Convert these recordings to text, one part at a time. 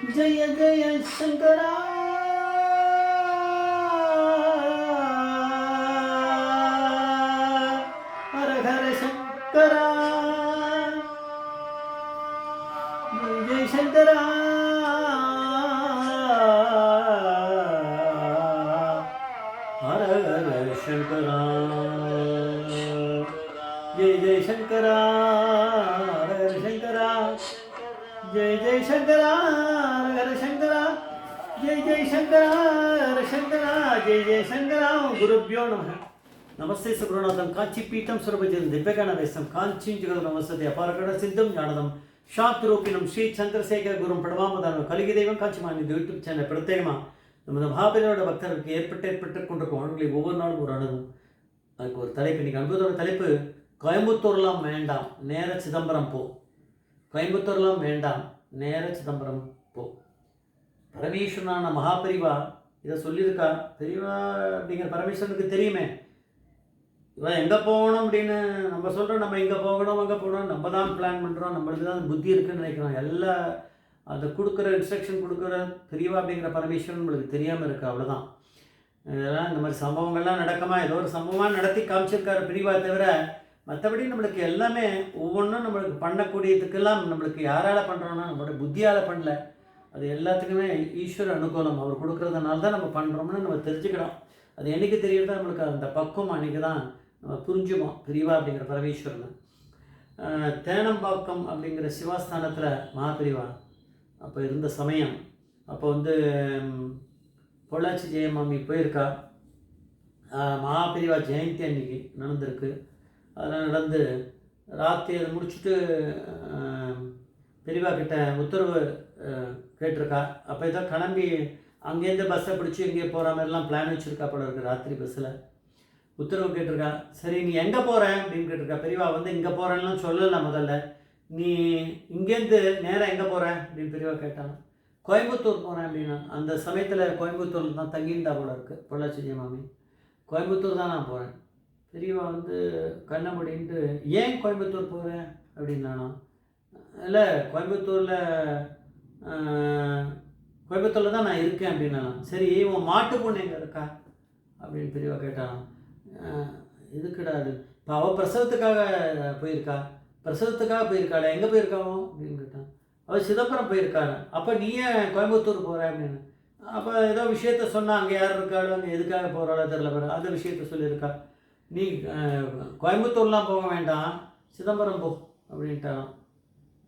ஜய ஜய சங்கரா ஹர ஹர சங்கரா ஜய ஜய சங்கரா ஹர ஹர சங்கரா जय जय शंकरा हर हर शंकरा जय जय शंकरा हर हर शंकरा जय जय शंकरा हर शंकरा जय जय शंकरा गुरुभ्यो नमः नमस्ते सुगुरुनाथं कांचीपीठं सुरभजन दिव्यगणवेशं कांचीं जगन्नवसति अपारकण सिद्धं ज्ञानदं शाक्तिरूपिणं श्री चंद्रशेखर गुरुं पडवामदानं कलिगे दैवं कांचीमानि यूट्यूब சேனல் பிரத்யேகமாக நமது மகாபெரியோட பக்தர்களுக்கு ஏற்பட்டு கொண்டிருக்கும் ஆண்களை ஒவ்வொரு நாளும் ஒரு அணுகும் அதுக்கு ஒரு தலைப்பு இன்றைக்கி அன்புதோட தலைப்பு கோயம்புத்தூர்லாம் வேண்டாம் நேர சிதம்பரம் போ. கோயம்புத்தூர்லாம் வேண்டாம் நேர சிதம்பரம் போ. பரமேஸ்வரனான மகாபெரிவா இதை சொல்லியிருக்கா. பெரியவா அப்படிங்கிற பரமேஸ்வரனுக்கு தெரியுமே இவன் எங்கே போகணும் அப்படின்னு நம்ம சொல்கிறோம். நம்ம எங்கே போகணும் அங்கே போகணும் நம்ம தான் பிளான் பண்ணுறோம். நம்மளுக்கு தான் புத்தி இருக்குதுன்னு நினைக்கிறோம். எல்லா அதை கொடுக்குற இன்ஸ்ட்ரக்ஷன் கொடுக்குற பெரியவா அப்படிங்கிற பரமேஸ்வரன் நம்மளுக்கு தெரியாமல் இருக்குது. அவ்வளோதான். இதெல்லாம் இந்த மாதிரி சம்பவங்கள்லாம் நடக்குமா ஏதோ ஒரு சம்பவமாக நடத்தி காமிச்சிருக்காரு பெரியவா. தவிர மற்றபடி நம்மளுக்கு எல்லாமே ஒவ்வொன்றும் நம்மளுக்கு பண்ணக்கூடியதுக்கெல்லாம் நம்மளுக்கு யாரால் பண்ணுறோன்னா நம்மளோட புத்தியால் பண்ணல. அது எல்லாத்துக்குமே ஈஸ்வர அனுகூலம் அவர் கொடுக்குறதுனால தான் நம்ம பண்ணுறோம்னு நம்ம தெரிஞ்சுக்கிறோம். அது என்றைக்கு தெரியுறதா நம்மளுக்கு அந்த பக்குவம் அன்றைக்கி தான் நம்ம புரிஞ்சுவோம் பெரியவா அப்படிங்கிற பரமேஸ்வரன். தேனம்பாக்கம் அப்படிங்கிற சிவாஸ்தானத்தில் மகாபெரிவா அப்போ இருந்த சமயம். அப்போ பொள்ளாச்சி ஜெயமாமி போயிருக்கா. மகாபெரிவா ஜெயந்தி அன்னைக்கு நடந்திருக்கு. அதெல்லாம் நடந்து ராத்திரி அதை முடிச்சுட்டு பெரியவா கிட்ட உத்தரவு கேட்டிருக்கா. அப்போ ஏதோ கிளம்பி அங்கேருந்து பஸ்ஸை பிடிச்சி இங்கே போகிற மாதிரிலாம் பிளான் வச்சுருக்கா போல இருக்குது. ராத்திரி பஸ்ஸில் உத்தரவு கேட்டிருக்கா. சரி நீ எங்கே போகிற அப்படின்னு கேட்டிருக்கா. பெரியவா இங்கே போகிறேன்லாம் சொல்லலை. முதல்ல நீ இங்கேருந்து நேராக எங்கே போகிற அப்படின்னு பெரியவா கேட்டான். கோயம்புத்தூர் போகிறேன் அப்படின்னா. அந்த சமயத்தில் கோயம்புத்தூரில் தான் தங்கியிருந்தா போல இருக்குது பொள்ளாச்சி ஜெயமாமி. கோயம்புத்தூர் தான் நான் போகிறேன். பெரியவா கண்ணை மூடின்ட்டு ஏன் கோயம்புத்தூர் போகிறேன் அப்படின்னானா. இல்லை கோயம்புத்தூரில் தான் நான் இருக்கேன் அப்படின்னாலாம். சரி உன் மாட்டு பொண்ணு எங்கே இருக்கா அப்படின்னு பெரியவா கேட்டாலாம். இதுக்குடா அது இப்போ அவள் பிரசவத்துக்காக போயிருக்காளே எங்கே போயிருக்காவோ அப்படின்னு கேட்டான். அவள் சிதம்பரம் போயிருக்காள். அப்போ நீ ஏன் கோயம்புத்தூர் போகிற அப்படின்னு. அப்போ ஏதோ விஷயத்த சொன்னால் அங்கே யார் இருக்காளோ அங்கே எதுக்காக போகிறாளோ தெரில. அந்த விஷயத்த சொல்லியிருக்கா. நீ கோயம்புத்தூர்லாம் போக வேண்டாம் சிதம்பரம் போ அப்படின்ட்டாலாம்.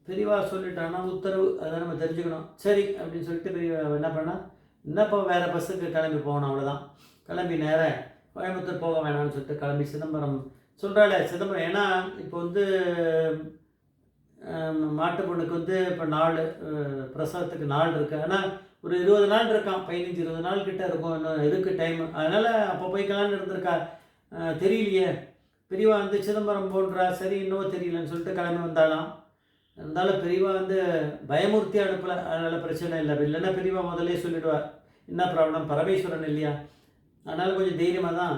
பெரியவா சொல்லிட்டான்னா உத்தரவு அதை நம்ம தெரிஞ்சுக்கணும். சரி அப்படின்னு சொல்லிட்டு பெரியவா என்ன பண்ணால் என்னப்போ வேறு பஸ்ஸுக்கு கிளம்பி போகணும். அவ்வளோதான். கிளம்பி நேராக கோயம்புத்தூர் போக வேணாம்னு சொல்லிட்டு கிளம்பி சிதம்பரம் சொல்கிறாளே. சிதம்பரம் ஏன்னா இப்போ மாட்டு பொண்ணுக்கு இப்போ நாள் பிரசவத்துக்கு நாள் இருக்குது. ஆனால் ஒரு 20 நாள் இருக்கான். 15-20 நாள் கிட்டே இருக்கும். இன்னும் இருக்குது டைம். அதனால் அப்போ போய்க்கலான்னு இருந்திருக்கா. தெரியலையே. பெரியவா சிதம்பரம் போன்றா. சரி இன்னும் தெரியலன்னு சொல்லிட்டு கிளம்பி வந்தாலாம். இருந்தாலும் பெரியவா பயமுறுத்தி அனுப்பலை. அதனால் பிரச்சனை இல்லை. இல்லைன்னா பெரியவா முதலே சொல்லிவிடுவார் என்ன ப்ராப்ளம் பரமேஸ்வரன் இல்லையா. அதனால் கொஞ்சம் தைரியமாக தான்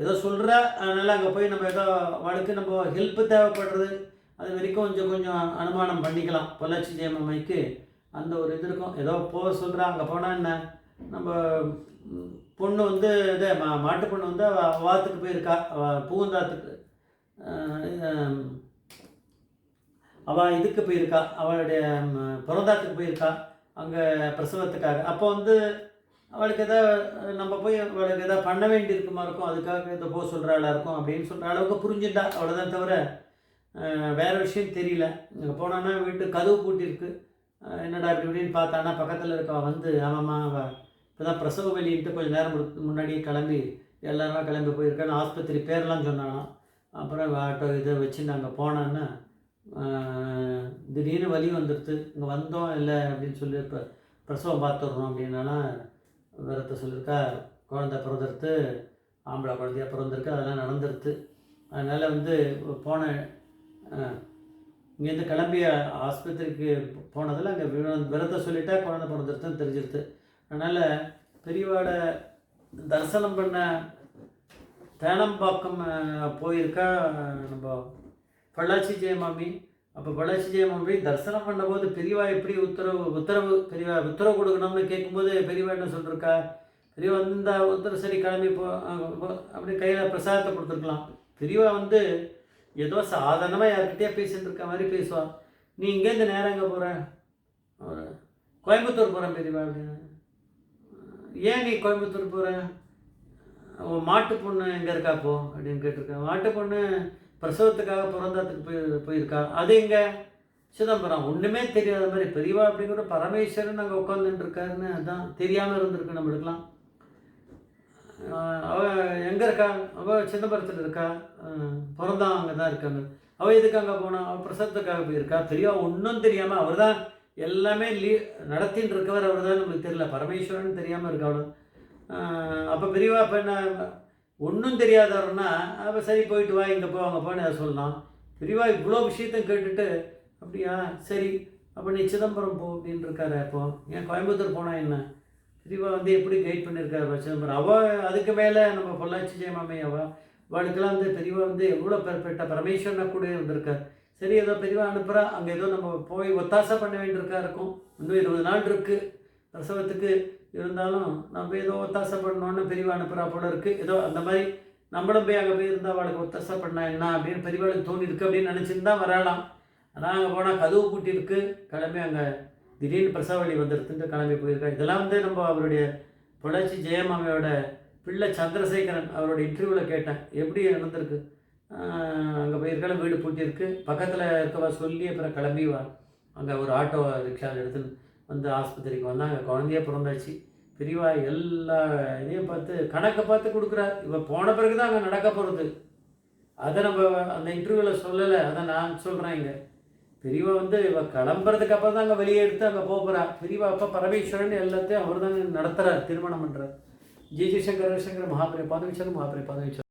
ஏதோ சொல்கிறா. அதனால் அங்கே போய் நம்ம ஏதோ அவளுக்கு நம்ம ஹெல்ப்பு தேவைப்படுறது அது வரைக்கும் கொஞ்சம் அனுமானம் பண்ணிக்கலாம். பொள்ளாச்சி ஜெயமாமைக்கு அந்த ஒரு இது இருக்கும். ஏதோ போக சொல்கிறா. அங்கே போனால் என்ன நம்ம பொண்ணு இதே மாட்டு பொண்ணு வாத்துக்கு போயிருக்கா. பூந்தாத்துக்கு அவள் இதுக்கு போயிருக்கா. அவளுடைய பிறந்தாத்துக்கு போயிருக்கா அங்கே பிரசவத்துக்காக. அப்போ அவளுக்கு எதாவது நம்ம போய் அவளுக்கு எதாவது பண்ண வேண்டியிருக்குமா இருக்கும். அதுக்காக இதை போக சொல்கிறாளா இருக்கும் அப்படின்னு சொல்கிற அளவுக்கு புரிஞ்சுட்டா. அவ்வளோதான். தவிர வேறு விஷயம் தெரியல. இங்கே போனோன்னா வீட்டு கதவு பூட்டியிருக்கு. என்னடா இப்படின்னு பார்த்தானா பக்கத்தில் இருக்கவ ஆமாம்மா அவள் இப்போ தான் பிரசவ வெளியிட்டு கொஞ்சம் நேரம் முன்னாடியே கிளம்பி எல்லாருமே கிளம்பி போயிருக்கான்னு ஆஸ்பத்திரி பேரெலாம் சொன்னாலாம். அப்புறம் ஆட்டோ இதை வச்சு நாங்கள் போனோன்னா திடீர்னு வலி வந்துடுது. இங்கே வந்தோம் இல்லை அப்படின்னு சொல்லி இப்போ பிரசவம் பார்த்துட்றோம் அப்படின்னாலாம் விரத்தை சொல்லியிருக்கா. குழந்தை பிறந்திருத்து. ஆம்பளை குழந்தையாக பிறந்திருக்கு. அதெல்லாம் நடந்துருது. அதனால் போன இங்கேருந்து கிளம்பிய ஆஸ்பத்திரிக்கு போனதில் அங்கே விரத்தை சொல்லிட்டா குழந்தை பிறந்திருத்துன்னு தெரிஞ்சிருது. அதனால் பெரியவாட தரிசனம் பண்ண தேனம்பாக்கம் போயிருக்கா நம்ம பொள்ளாச்சி ஜெயமாமி. அப்போ பொள்ளாச்சி ஜெயமாமன் போய் தரிசனம் பண்ணும்போது பெரியவா எப்படி உத்தரவு பெரியவா உத்தரவு கொடுக்கணும்னு கேட்கும்போது பெரியவா என்ன சொல்லிருக்கா, பெரியவா வந்து இந்த உத்தரவு சரி கிளம்பி அப்படி கையில் பிரசாதத்தை கொடுத்துருக்கலாம். பெரியவா வந்து ஏதோ சாதாரணமாக யார்கிட்டயே பேசிட்டு இருக்க மாதிரி பேசுவாள். நீ இங்கேருந்து நேரம் எங்கே போகிற, கோயம்புத்தூர் போகிறேன் பெரியவா அப்படின்னு. ஏன் நீ கோயம்புத்தூர் போகிற, மாட்டு பொண்ணு எங்கே இருக்கா போ அப்படின்னு கேட்டிருக்கேன். மாட்டு பொண்ணு பிரசவத்துக்காக பிறந்ததுக்கு போயிருக்கா, அது எங்கே, சிதம்பரம். ஒன்றுமே தெரியாத மாதிரி பெரியவா அப்படிங்கிற பரமேஸ்வரன் அங்கே உட்காந்துட்டு இருக்காருன்னு அதான் தெரியாமல் இருந்திருக்கு நம்மளுக்கெல்லாம். அவள் எங்கே இருக்கா, அவள் சிதம்பரத்தில் இருக்கா, பிறந்தான் அங்கே தான் இருக்காங்க. அவள் எதுக்கு அங்கே போனான், அவள் பிரசவத்துக்காக போயிருக்கா. பெரியவா ஒன்றும் தெரியாமல் அவர் தான் எல்லாமே நடத்தின்னு இருக்கவர், அவர் தான் நம்மளுக்கு தெரியல, பரமேஸ்வரன் தெரியாமல் இருக்கா அவள். அப்போ பெரியவா இப்போ என்ன ஒன்றும் தெரியாதவர்னா அப்போ சரி போயிட்டு வா இங்கே போ அங்கே போன்னு அதை சொல்லலாம். பெரியவா இவ்வளோ விஷயத்தையும் கேட்டுட்டு அப்படியா சரி அப்போ நீ சிதம்பரம் போ அப்படின்னு இருக்காரு. அப்போ ஏன் கோயம்புத்தூர் போனால் என்ன, பெரியவா வந்து எப்படி கைட் பண்ணியிருக்காரு சிதம்பரம். அவள் அதுக்கு மேலே நம்ம பொள்ளாச்சி ஜெயமாமே அவளுக்கெல்லாம் வந்து பெரியவா வந்து எவ்வளோ பெர்ஃபெக்டாக பரமேஸ்வரனை கூட இருந்திருக்கார். சரி ஏதோ பெரியவா அனுப்புகிறா, அங்கே ஏதோ நம்ம போய் ஒத்தாசை பண்ண வேண்டியிருக்கா இருக்கும். இன்னும் 20 நாள் இருக்குது பிரசவத்துக்கு. இருந்தாலும் நம்ம ஏதோ ஒத்தாசை பண்ணோன்னு பெரியவா அனுப்புகிறா போல இருக்குது. ஏதோ அந்த மாதிரி நம்மளும் போய் அங்கே போய் இருந்தால் அவளுக்கு ஒத்தாசை பண்ணா என்ன அப்படின்னு பெரியவாளுக்கு தோணிருக்கு அப்படின்னு நினச்சிருந்தா வரலாம். ஆனால் அங்கே போனால் கதவு பூட்டியிருக்கு, கிளம்பி அங்கே திடீர்னு பிரசவ வந்துருக்குன்ட்டு கிளம்பி போயிருக்கா. இதெல்லாம் வந்து நம்ம அவருடைய பொள்ளாச்சி ஜெயமாமையோட பிள்ளை சந்திரசேகரன் அவரோட இன்டர்வியூவில் கேட்டேன் எப்படி நடந்திருக்கு. அங்கே போயிருக்காலும் வீடு பூட்டியிருக்கு, பக்கத்தில் இருக்கவா சொல்லி அப்புறம் கிளம்பிவா அங்கே ஒரு ஆட்டோ ரிக்ஷாவில் எடுத்துன்னு வந்து ஆஸ்பத்திரிக்கு வந்தாங்க. குழந்தைய பிறந்தாச்சு. பெரியவா எல்லா இதையும் பார்த்து கணக்கை பார்த்து கொடுக்குறாரு. இவள் போன பிறகு தான் அங்கே நடக்க போகிறது. அதை நம்ம அந்த இன்டர்வியூவில் சொல்லலை, அதை நான் சொல்கிறேன். இங்கே பெரியவா வந்து இவள் கிளம்புறதுக்கு அப்புறம் தான் அங்கே வெளியே எடுத்து அங்கே போகிறா. பெரியவா அப்போ பரமேஸ்வரன் எல்லாத்தையும் அவர் தான் நடத்துகிறார், திருமணம் பண்ணுறார். ஜெய் ஜெய்சங்கர் ஹரிசங்கர் மகாபிரிய பாதவீச்சர் மகாபிரிய பாதவீச்சர்.